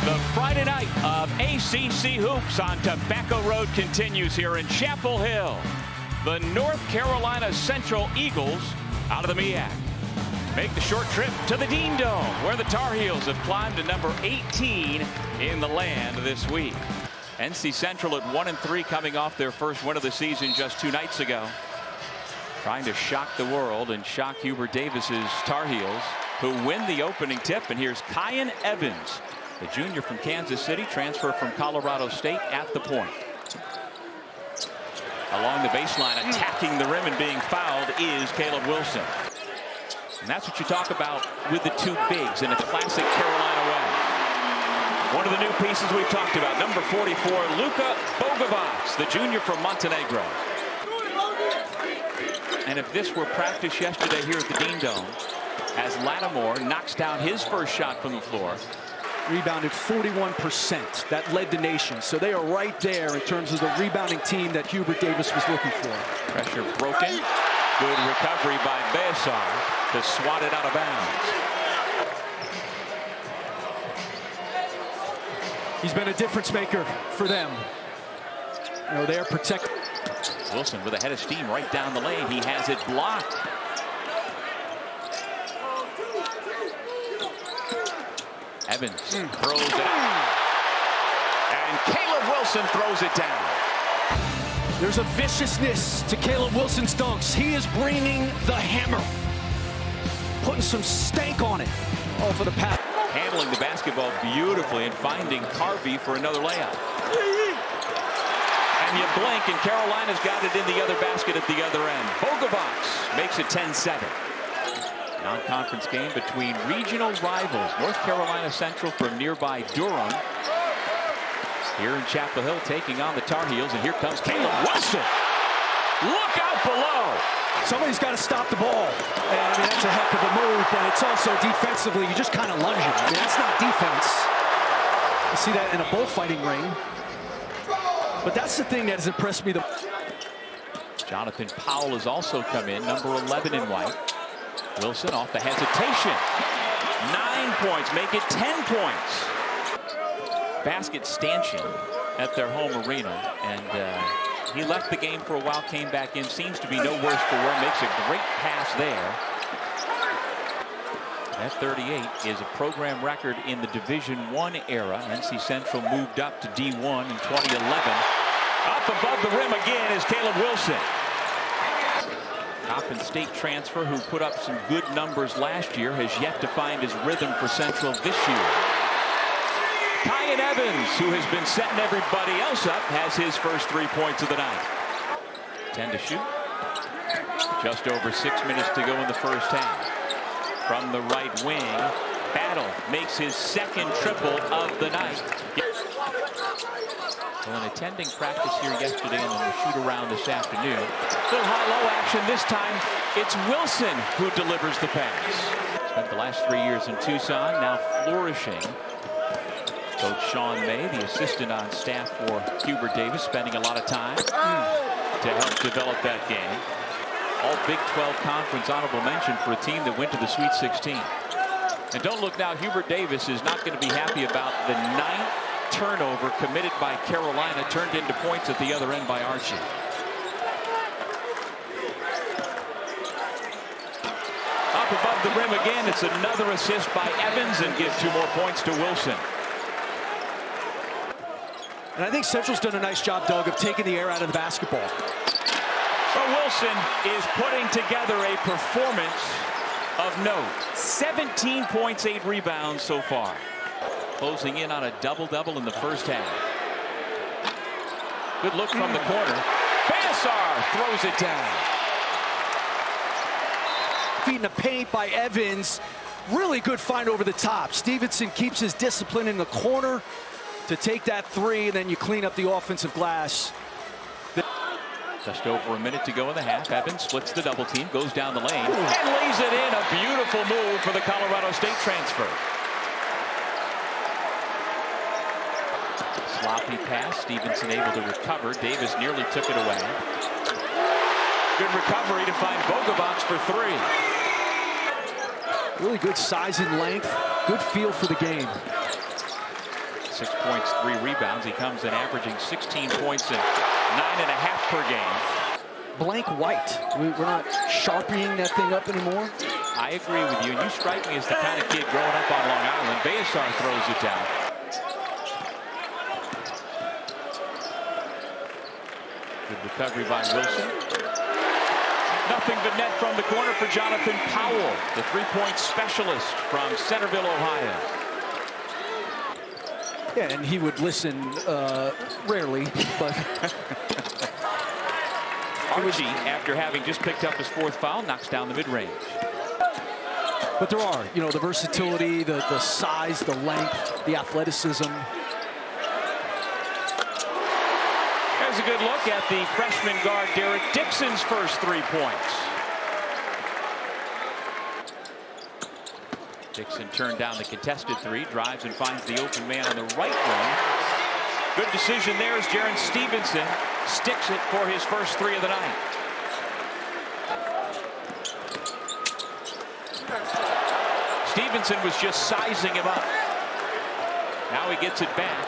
The Friday night of ACC Hoops on Tobacco Road continues here in Chapel Hill. The North Carolina Central Eagles out of the MEAC make the short trip to the Dean Dome, where the Tar Heels have climbed to number 18 in the land this week. NC Central at 1-3, coming off their first win of the season just 2 nights ago. Trying to shock the world and shock Hubert Davis's Tar Heels, who win the opening tip. And here's Kyan Evans, the junior from Kansas City, transfer from Colorado State, at the point. Along the baseline, attacking the rim and being fouled is Caleb Wilson. And that's what you talk about with the 2 bigs in a classic Carolina way. One of the new pieces we've talked about, number 44, Luka Bogovac, the junior from Montenegro. And if this were practice yesterday here at the Dean Dome, as Lattimore knocks down his first shot from the floor. Rebounded 41%. That led the nation. So they are right there in terms of the rebounding team that Hubert Davis was looking for. Pressure broken. Good recovery by Besar to swat it out of bounds. He's been a difference maker for them. You know, they are protected. Wilson with a head of steam right down the lane. He has it blocked. Evans throws it out. And Caleb Wilson throws it down. There's a viciousness to Caleb Wilson's dunks. He is bringing the hammer. Putting some stank on it. Oh, for the pass. Handling the basketball beautifully and finding Carvey for another layup. And you blink and Carolina's got it in the other basket at the other end. Bogovac makes it 10-7. Non-conference game between regional rivals. North Carolina Central from nearby Durham. Here in Chapel Hill taking on the Tar Heels. And here comes Caleb Wilson. Look out below. Somebody's got to stop the ball. And I mean, that's a heck of a move, but it's also defensively, you just kind of lunge it. I mean, that's not defense. You see that in a bullfighting ring. But that's the thing that has impressed me. Jonathan Powell has also come in, number 11 in white. Wilson off the hesitation. 9 points, make it 10 points. Basket stanchion at their home arena. And he left the game for a while, came back in. Seems to be no worse for wear. Makes a great pass there. That 38 is a program record in the Division I era. NC Central moved up to D1 in 2011. Up above the rim again is Caleb Wilson. Coppin State transfer who put up some good numbers last year has yet to find his rhythm for Central this year. Kyan Evans, who has been setting everybody else up, has his first 3 points of the night. 10 to shoot. Just over 6 minutes to go in the first half. From the right wing, Battle makes his second triple of the night. Well, in attending practice here yesterday and then the shoot around this afternoon. Little high-low action this time. It's Wilson who delivers the pass. Spent the last 3 years in Tucson, now flourishing. Coach Sean May, the assistant on staff for Hubert Davis, spending a lot of time to help develop that game. All Big 12 Conference honorable mention for a team that went to the Sweet 16. And don't look now, Hubert Davis is not going to be happy about the 9th turnover committed by Carolina, turned into points at the other end by Archie. Up above the rim again, it's another assist by Evans and gives 2 more points to Wilson. And I think Central's done a nice job, Doug, of taking the air out of the basketball. But Wilson is putting together a performance of note. 17 points, 8 rebounds so far. Closing in on a double-double in the first half. Good look from the corner. Besar throws it down. Feet in the paint by Evans. Really good find over the top. Stevenson keeps his discipline in the corner to take that 3, and then you clean up the offensive glass. Just over a minute to go in the half. Evans splits the double team, goes down the lane, and lays it in. A beautiful move for the Colorado State transfer. Sloppy pass. Stevenson able to recover. Davis nearly took it away. Good recovery to find Bogovac for 3. Really good size and length. Good feel for the game. 6 points, 3 rebounds. He comes in averaging 16 points and 9.5 per game. Blank white. We're not sharpening that thing up anymore. I agree with you, and you strike me as the kind of kid growing up on Long Island. Bayasar throws it down. Good recovery by Wilson. Nothing but net from the corner for Jonathan Powell, the three-point specialist from Centerville, Ohio. Yeah, and he would listen rarely, but Archie, after having just picked up his 4th foul, knocks down the mid-range. But there are, you know, the versatility, the size, the length, the athleticism. There's a good look at the freshman guard Derek Dixon's first 3 points. Dixon turned down the contested 3, drives and finds the open man on the right wing. Good decision there as Jaron Stevenson sticks it for his first 3 of the night. Stevenson was just sizing him up. Now he gets it back.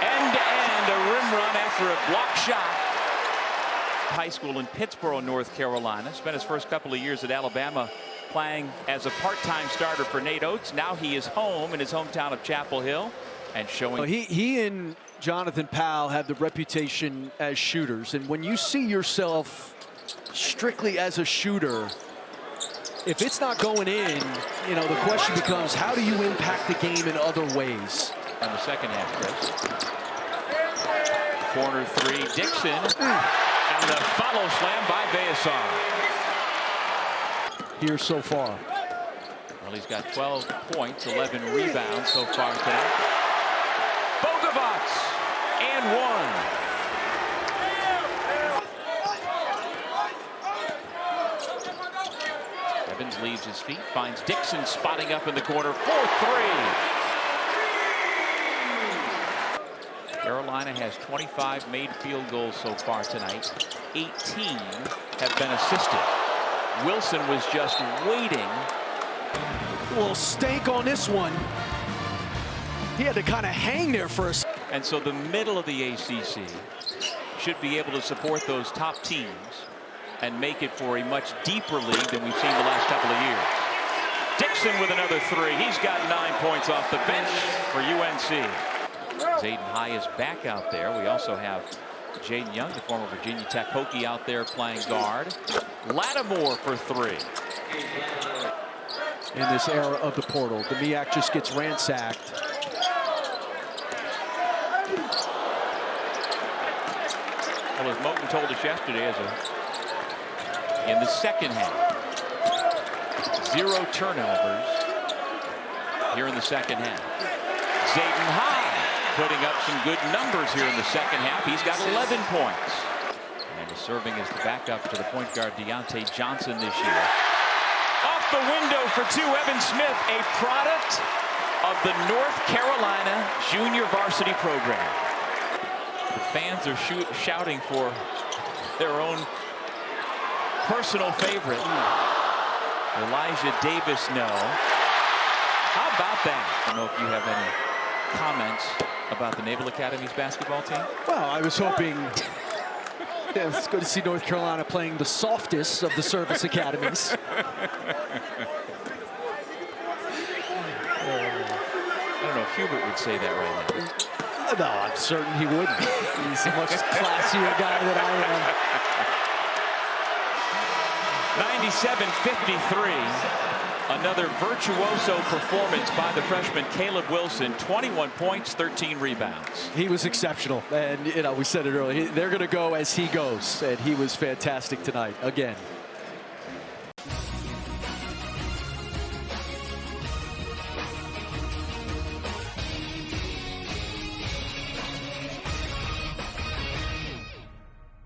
End-to-end, a rim run after a block shot. High school in Pittsboro, North Carolina. Spent his first couple of years at Alabama playing as a part-time starter for Nate Oates. Now he is home in his hometown of Chapel Hill and showing. He and Jonathan Powell have the reputation as shooters. And when you see yourself strictly as a shooter, if it's not going in, you know, the question becomes, how do you impact the game in other ways? In the second half, Chris. Corner 3, Dixon. And the follow slam by Bayasar. Here so far. Well, he's got 12 points, 11 rebounds so far tonight. Bogavats and 1. Evans leaves his feet, finds Dixon spotting up in the corner for 3. Carolina has 25 made field goals so far tonight. 18 have been assisted. Wilson was just waiting. A little stank on this one. He had to kind of hang there for a second. And so the middle of the ACC should be able to support those top teams and make it for a much deeper league than we've seen the last couple of years. Dixon with another 3. He's got 9 points off the bench for UNC. Zayden High is back out there. We also have Jaden Young, the former Virginia Tech Hokie, out there playing guard. Lattimore for 3. In this era of the portal, the MEAC just gets ransacked. Well, as Moten told us yesterday, in the second half, 0 turnovers here in the second half. Zayden High putting up some good numbers here in the second half. He's got 11 points. And is serving as the backup to the point guard Deontay Johnson this year. Off the window for 2, Evan Smith, a product of the North Carolina junior varsity program. The fans are shouting for their own personal favorite. Elijah Davis, no. How about that? I don't know if you have any comments about the Naval Academy's basketball team. Well, I was hoping. Yeah, it's good to see North Carolina playing the softest of the service academies. I don't know if Hubert would say that right now. No, I'm certain he wouldn't. He's a much classier guy than I am. 97-53. Another virtuoso performance by the freshman Caleb Wilson. 21 points, 13 rebounds. He was exceptional. And, you know, we said it earlier. They're going to go as he goes. And he was fantastic tonight, again.